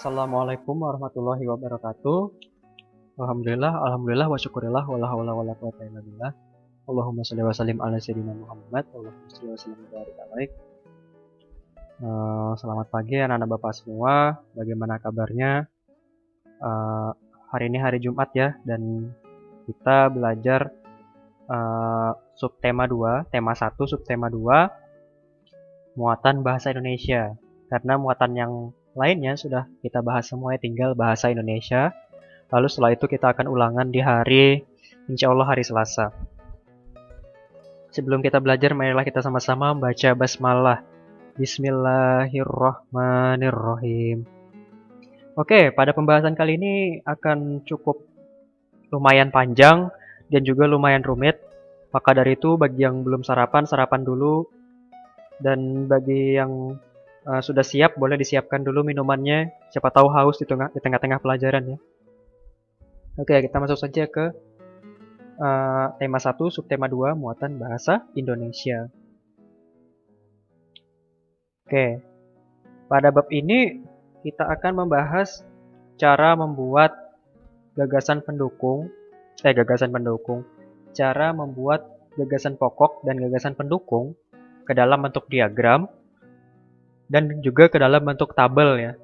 Assalamualaikum warahmatullahi wabarakatuh. Alhamdulillah wa syukurillah wala haula wala quwata illa billah. Allahumma shalli wa sallim ala sayyidina Muhammad. Allahumma shalli wa sallim wa barik alaik. Selamat pagi anak-anak Bapak semua. Bagaimana kabarnya? Hari ini hari Jumat ya, dan kita belajar subtema 2, tema 1 subtema 2, muatan bahasa Indonesia. Karena muatan yang lainnya sudah kita bahas semua, tinggal bahasa Indonesia. Lalu setelah itu kita akan ulangan di hari, insya Allah hari Selasa. Sebelum kita belajar, marilah kita sama-sama membaca basmalah. Bismillahirrahmanirrahim. Oke, pada pembahasan kali ini akan cukup lumayan panjang dan juga lumayan rumit. Maka dari itu, bagi yang belum sarapan, sarapan dulu. Dan bagi yang sudah siap, boleh disiapkan dulu minumannya. Siapa tahu haus di tengah-tengah pelajaran ya. Oke, kita masuk saja ke tema 1, subtema 2, muatan bahasa Indonesia. Oke, pada bab ini kita akan membahas cara membuat gagasan pendukung, cara membuat gagasan pokok dan gagasan pendukung ke dalam bentuk diagram dan juga ke dalam bentuk tabel ya.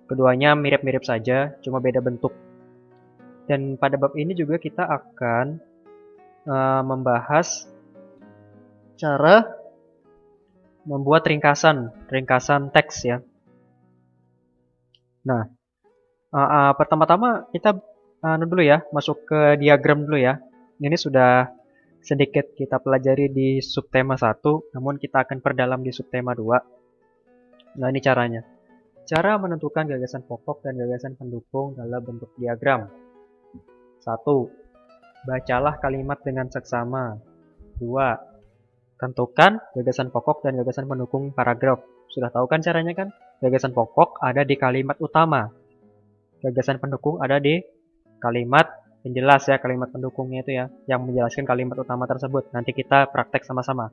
Keduanya mirip-mirip saja, cuma beda bentuk. Dan pada bab ini juga kita akan membahas cara membuat ringkasan teks ya. Nah, pertama-tama kita dulu ya, masuk ke diagram dulu ya. Ini sudah sedikit kita pelajari di subtema 1, namun kita akan perdalam di subtema 2. Nah, ini caranya. Cara menentukan gagasan pokok dan gagasan pendukung dalam bentuk diagram. 1. Bacalah kalimat dengan seksama. 2. Tentukan gagasan pokok dan gagasan pendukung paragraf. Sudah tahu kan caranya kan? Gagasan pokok ada di kalimat utama. Gagasan pendukung ada di kalimat penjelas ya, kalimat pendukungnya itu ya, yang menjelaskan kalimat utama tersebut. Nanti kita praktek sama-sama.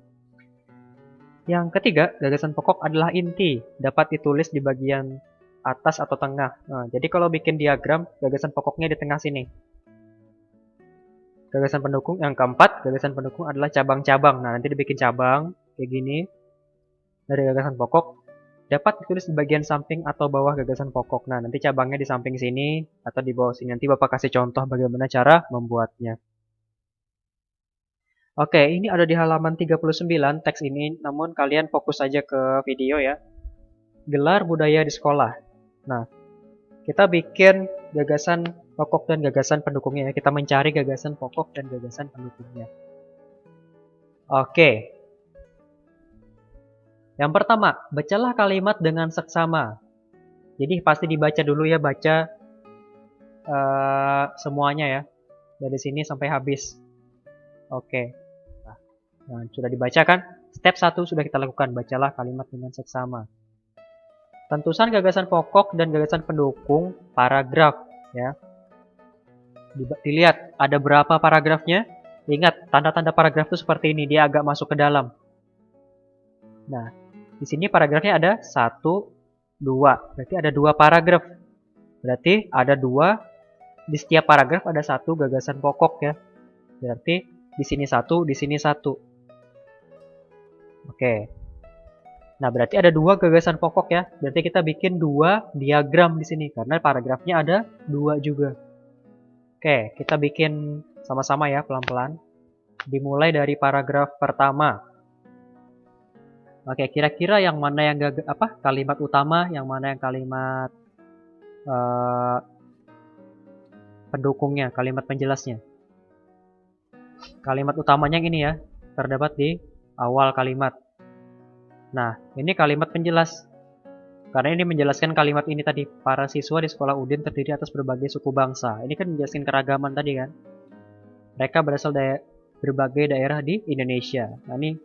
Yang ketiga, gagasan pokok adalah inti, dapat ditulis di bagian atas atau tengah. Nah, jadi kalau bikin diagram, gagasan pokoknya di tengah sini. Gagasan pendukung yang keempat, gagasan pendukung adalah cabang-cabang. Nah, nanti dibikin cabang kayak gini dari gagasan pokok, dapat ditulis di bagian samping atau bawah gagasan pokok. Nah, nanti cabangnya di samping sini atau di bawah sini. Nanti Bapak kasih contoh bagaimana cara membuatnya. Oke, ini ada di halaman 39 teks ini, namun kalian fokus saja ke video ya. Gelar budaya di sekolah. Nah, kita bikin gagasan pokok dan gagasan pendukungnya. Kita mencari gagasan pokok dan gagasan pendukungnya. Oke. Yang pertama, bacalah kalimat dengan seksama. Jadi pasti dibaca dulu ya, baca semuanya ya. Dari sini sampai habis. Oke. Nah, sudah dibaca kan? Step 1 sudah kita lakukan, bacalah kalimat dengan seksama. Tentukan gagasan pokok dan gagasan pendukung paragraf ya. Dilihat ada berapa paragrafnya. Ingat, tanda-tanda paragraf itu seperti ini, dia agak masuk ke dalam. Nah, di sini paragrafnya ada 1, 2. Berarti ada 2 paragraf. Berarti ada 2, di setiap paragraf ada 1 gagasan pokok ya. Berarti di sini 1, di sini 1. Oke. Nah, berarti ada 2 gagasan pokok ya. Berarti kita bikin 2 diagram di sini karena paragrafnya ada 2 juga. Oke, kita bikin sama-sama ya, pelan-pelan. Dimulai dari paragraf pertama. Oke, kira-kira yang mana yang kalimat utama, yang mana yang kalimat pendukungnya, kalimat penjelasnya. Kalimat utamanya yang ini ya, terdapat di awal kalimat. Nah, ini kalimat penjelas. Karena ini menjelaskan kalimat ini tadi, para siswa di sekolah Udin terdiri atas berbagai suku bangsa. Ini kan menjelaskan keragaman tadi kan. Mereka berasal dari berbagai daerah di Indonesia. Nah, ini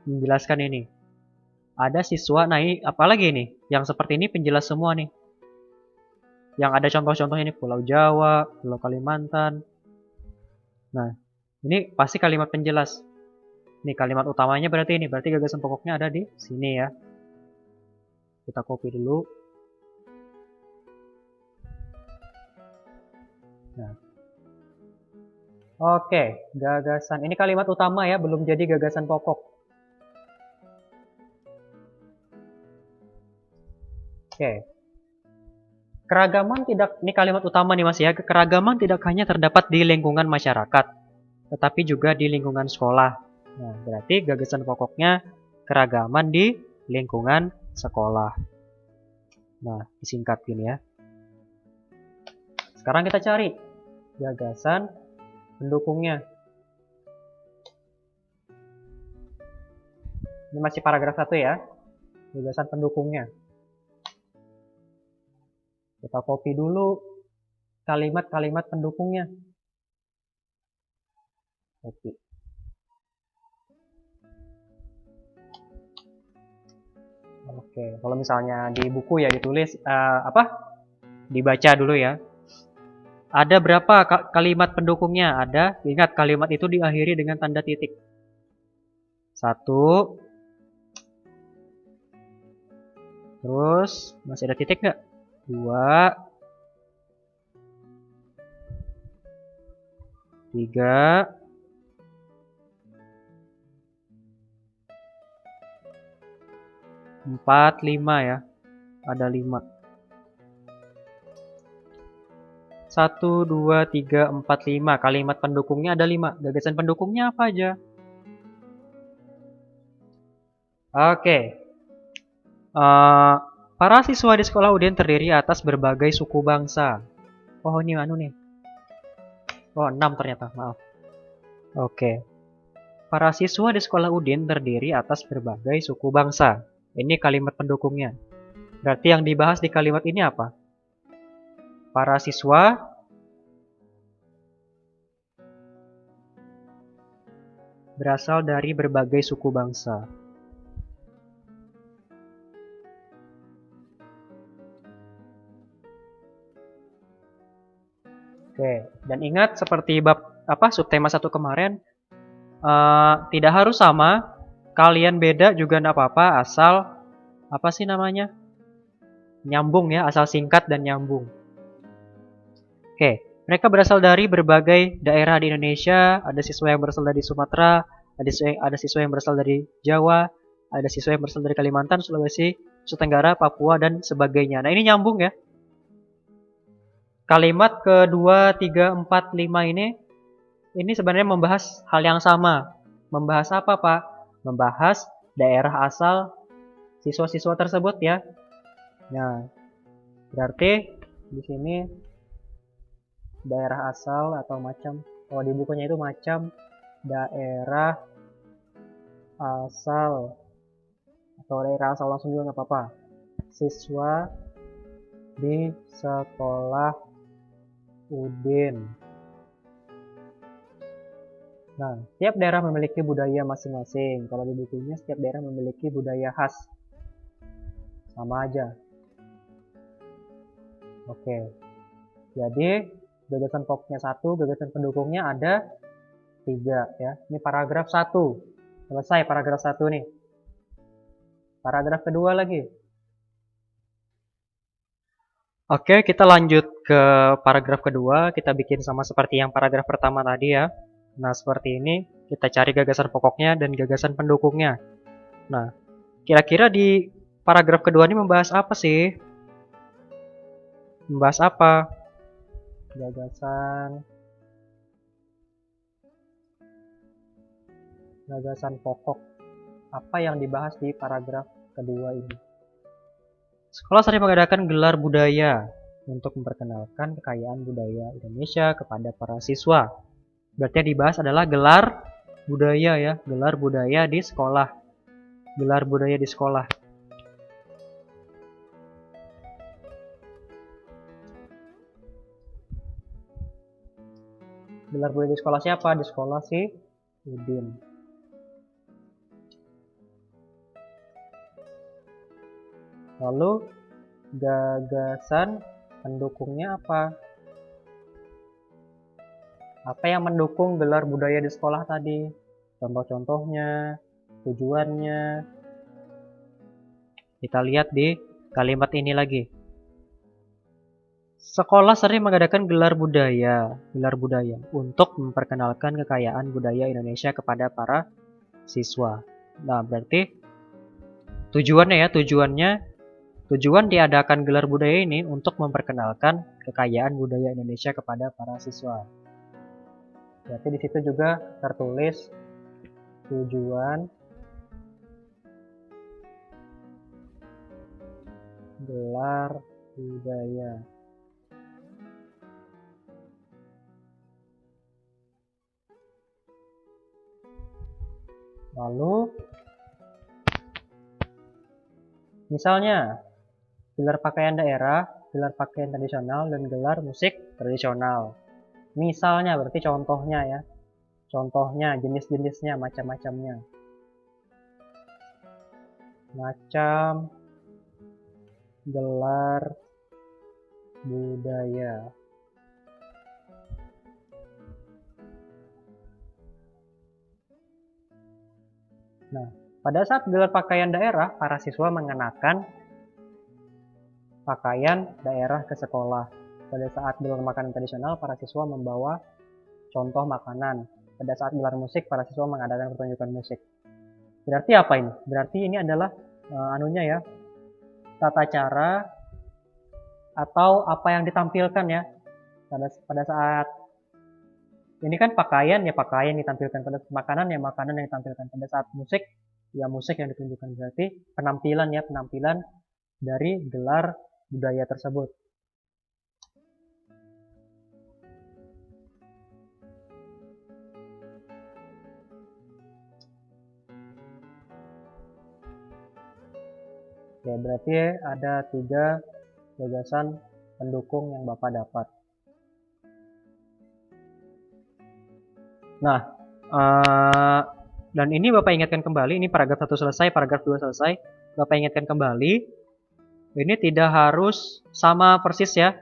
menjelaskan ini. Ada siswa, nah ini apalagi ini? Yang seperti ini penjelas semua nih. Yang ada contoh-contohnya ini, Pulau Jawa, Pulau Kalimantan. Nah, ini pasti kalimat penjelas. Ini kalimat utamanya berarti ini. Berarti gagasan pokoknya ada di sini ya. Kita copy dulu. Nah, oke, gagasan. Ini kalimat utama ya, belum jadi gagasan pokok. Oke. Keragaman tidak, ini kalimat utama nih Mas ya. Keragaman tidak hanya terdapat di lingkungan masyarakat, tetapi juga di lingkungan sekolah. Nah, berarti gagasan pokoknya keragaman di lingkungan sekolah. Nah, disingkat gini ya. Sekarang kita cari gagasan pendukungnya. Ini masih paragraf 1 ya. Gagasan pendukungnya. Kita copy dulu kalimat-kalimat pendukungnya. Copy. Oke, kalau misalnya di buku ya ditulis dibaca dulu ya. Ada berapa kalimat pendukungnya? Ada. Ingat kalimat itu diakhiri dengan tanda titik. 1. Terus masih ada titik nggak? 2, 3, 4, 5 ya. Ada 5. 1, 2, 3, 4, 5. Kalimat pendukungnya ada 5. Gagasan pendukungnya apa aja? Oke. Para siswa di sekolah UDN terdiri atas berbagai suku bangsa. Oh, ini anu nih. Oh, 6 ternyata, maaf. Oke. Para siswa di sekolah UDN terdiri atas berbagai suku bangsa. Ini kalimat pendukungnya. Berarti yang dibahas di kalimat ini apa? Para siswa berasal dari berbagai suku bangsa. Oke, dan ingat seperti subtema 1 kemarin, tidak harus sama, kalian beda juga enggak apa-apa, asal nyambung ya, asal singkat dan nyambung. Oke, mereka berasal dari berbagai daerah di Indonesia, ada siswa yang berasal dari Sumatera, ada siswa yang berasal dari Jawa, ada siswa yang berasal dari Kalimantan, Sulawesi, Nusa Tenggara, Papua, dan sebagainya. Nah, ini nyambung ya. Kalimat kedua, 3, 4, 5 ini sebenarnya membahas hal yang sama. Membahas apa, Pak? Membahas daerah asal siswa-siswa tersebut ya. Nah, berarti di sini daerah asal atau macam, kalau di bukunya itu macam daerah asal atau daerah asal langsung juga nggak apa-apa. Siswa di sekolah UDN. Nah, setiap daerah memiliki budaya masing-masing. Kalau di bukunya setiap daerah memiliki budaya khas. Sama aja. Oke. Jadi, gagasan pokoknya 1, gagasan pendukungnya ada 3 ya. Ini paragraf 1. Selesai paragraf 1 nih. Paragraf kedua lagi. Oke, kita lanjut ke paragraf kedua. Kita bikin sama seperti yang paragraf pertama tadi ya. Nah, seperti ini. Kita cari gagasan pokoknya dan gagasan pendukungnya. Nah, kira-kira di paragraf kedua ini membahas apa sih? Membahas apa? Gagasan pokok. Apa yang dibahas di paragraf kedua ini? Sekolah sering mengadakan gelar budaya untuk memperkenalkan kekayaan budaya Indonesia kepada para siswa. Berarti yang dibahas adalah gelar budaya ya, gelar budaya di sekolah. Gelar budaya di sekolah. Gelar budaya di sekolah siapa? Di sekolah si Udin. Lalu gagasan pendukungnya apa? Apa yang mendukung gelar budaya di sekolah tadi? Contoh-contohnya, tujuannya. Kita lihat di kalimat ini lagi. Sekolah sering mengadakan gelar budaya untuk memperkenalkan kekayaan budaya Indonesia kepada para siswa. Nah, berarti tujuan diadakan gelar budaya ini untuk memperkenalkan kekayaan budaya Indonesia kepada para siswa. Berarti di situ juga tertulis tujuan gelar budaya. Lalu, misalnya, gelar pakaian daerah, gelar pakaian tradisional, dan gelar musik tradisional. Misalnya, berarti contohnya ya. Contohnya, jenis-jenisnya, macam-macamnya. Macam gelar budaya. Nah, pada saat gelar pakaian daerah, para siswa mengenakan pakaian daerah ke sekolah. Pada saat gelar makanan tradisional, para siswa membawa contoh makanan. Pada saat gelar musik, para siswa mengadakan pertunjukan musik. Berarti apa ini? Berarti ini adalah tata cara atau apa yang ditampilkan ya pada saat ini kan pakaian ya pakaian ditampilkan, pada makanan ya makanan yang ditampilkan, pada saat musik ya musik yang ditunjukkan. Berarti penampilan dari gelar budaya tersebut. Ya, berarti ada 3 gagasan pendukung yang Bapak dapat. Nah, dan ini Bapak ingatkan kembali, ini paragraf 1 selesai, paragraf 2 selesai. Bapak ingatkan kembali, ini tidak harus sama persis ya.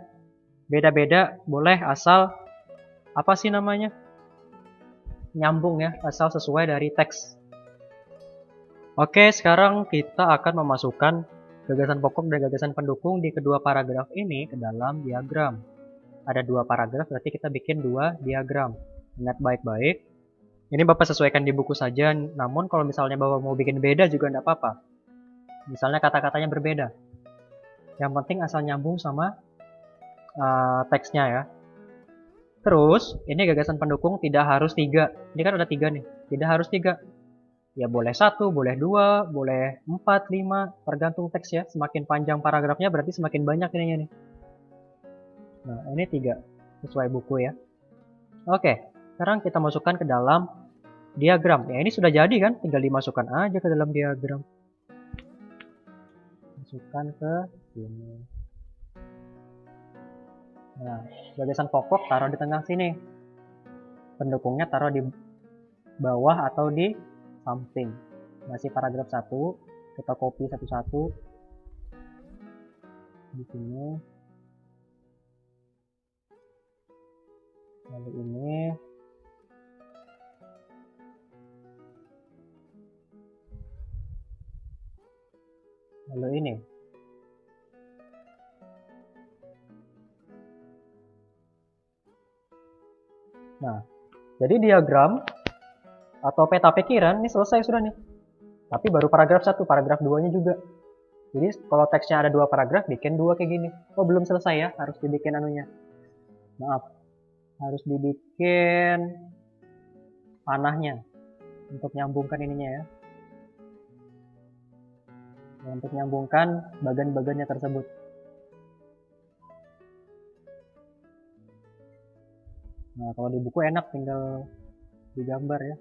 Beda-beda, boleh asal nyambung ya, asal sesuai dari teks. Oke, sekarang kita akan memasukkan gagasan pokok dan gagasan pendukung di kedua paragraf ini ke dalam diagram. Ada 2 paragraf, berarti kita bikin 2 diagram. Ingat baik-baik. Ini Bapak sesuaikan di buku saja, namun kalau misalnya Bapak mau bikin beda juga tidak apa-apa. Misalnya kata-katanya berbeda. Yang penting asal nyambung sama teksnya ya. Terus, ini gagasan pendukung tidak harus 3. Ini kan ada 3 nih. Tidak harus 3. Ya boleh 1, boleh 2, boleh 4, 5, tergantung teks ya. Semakin panjang paragrafnya berarti semakin banyak ininya nih. Nah, ini 3 sesuai buku ya. Oke, sekarang kita masukkan ke dalam diagram. Ya ini sudah jadi kan, tinggal dimasukkan aja ke dalam diagram. Masukkan ke sini. Nah, gagasan pokok taruh di tengah sini. Pendukungnya taruh di bawah atau di samping. Masih paragraf 1, kita copy satu-satu di sini. Lalu ini. Lalu ini. Nah, jadi diagram atau peta pikiran ini selesai sudah nih. Tapi baru paragraf 1, paragraf 2-nya juga. Jadi kalau teksnya ada 2 paragraf, bikin 2 kayak gini. Oh, belum selesai ya, harus dibikin anunya. Maaf, harus dibikin panahnya untuk nyambungkan ininya ya. Untuk nyambungkan bagian-bagiannya tersebut. Nah, kalau di buku enak tinggal digambar ya.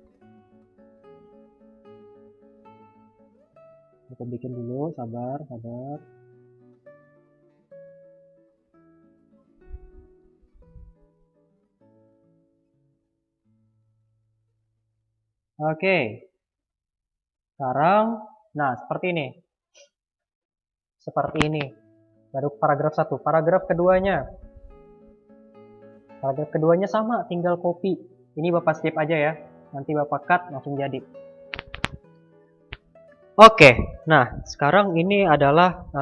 Kita bikin dulu, sabar. Oke. Sekarang, nah seperti ini. Seperti ini. Baru paragraf 1. Paragraf keduanya. Paragraf keduanya sama, tinggal copy. Ini Bapak skip aja ya. Nanti Bapak cut, langsung jadi. Oke, nah sekarang ini adalah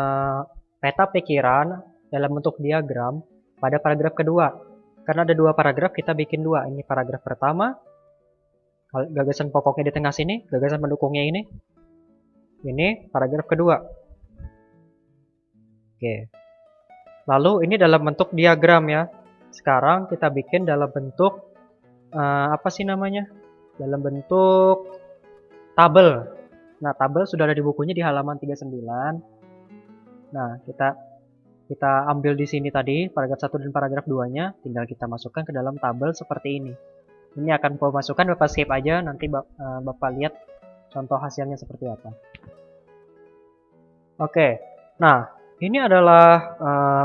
peta pikiran dalam bentuk diagram pada paragraf kedua. Karena ada 2 paragraf, kita bikin 2. Ini paragraf pertama, gagasan pokoknya di tengah sini, gagasan pendukungnya ini. Ini paragraf kedua. Oke. Lalu ini dalam bentuk diagram ya. Sekarang kita bikin dalam bentuk apa sih namanya? Dalam bentuk tabel. Nah, tabel sudah ada di bukunya di halaman 39. Nah, kita ambil di sini tadi paragraf 1 dan paragraf 2-nya, tinggal kita masukkan ke dalam tabel seperti ini. Ini akan Bapak masukkan, Bapak skip aja, nanti Bapak lihat contoh hasilnya seperti apa. Oke. Nah, ini adalah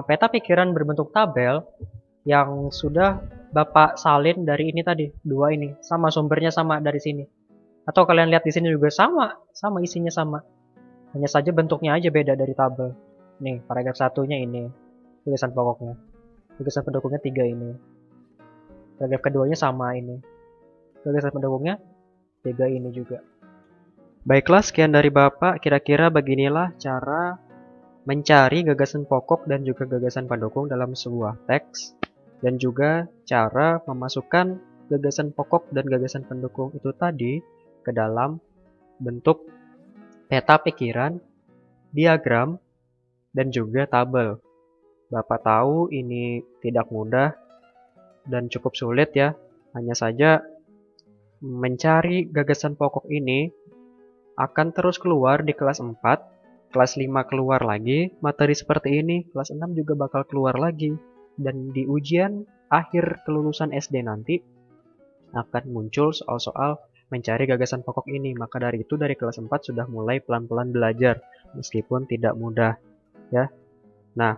peta pikiran berbentuk tabel yang sudah Bapak salin dari ini tadi, 2 ini. Sama sumbernya sama dari sini. Atau kalian lihat di sini juga sama isinya sama. Hanya saja bentuknya aja beda dari tabel. Nih, paragraf 1-nya ini. Tulisan pokoknya. Tulisan pendukungnya 3 ini. Paragraf keduanya sama ini. Tulisan pendukungnya 3 ini juga. Baiklah, sekian dari Bapak. Kira-kira beginilah cara mencari gagasan pokok dan juga gagasan pendukung dalam sebuah teks. Dan juga cara memasukkan gagasan pokok dan gagasan pendukung itu tadi ke dalam bentuk peta pikiran, diagram, dan juga tabel. Bapak tahu ini tidak mudah dan cukup sulit ya. Hanya saja mencari gagasan pokok ini akan terus keluar di kelas 4, kelas 5 keluar lagi materi seperti ini, kelas 6 juga bakal keluar lagi. Dan di ujian akhir kelulusan SD nanti akan muncul soal-soal mencari gagasan pokok ini. Maka dari itu dari kelas 4 sudah mulai pelan-pelan belajar meskipun tidak mudah ya. Nah,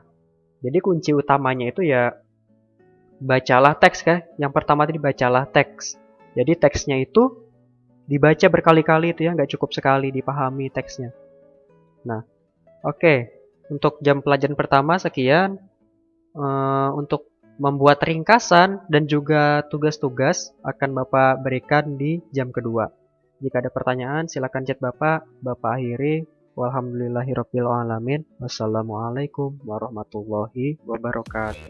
jadi kunci utamanya itu ya bacalah teks kan. Yang pertama tadi bacalah teks. Jadi teksnya itu dibaca berkali-kali itu ya, nggak cukup sekali dipahami teksnya. Nah, oke. Untuk jam pelajaran pertama sekian. Untuk membuat ringkasan dan juga tugas-tugas akan Bapak berikan di jam kedua. Jika ada pertanyaan silakan chat Bapak akhiri. Walhamdulillahirabbil alamin. Wassalamualaikum warahmatullahi wabarakatuh.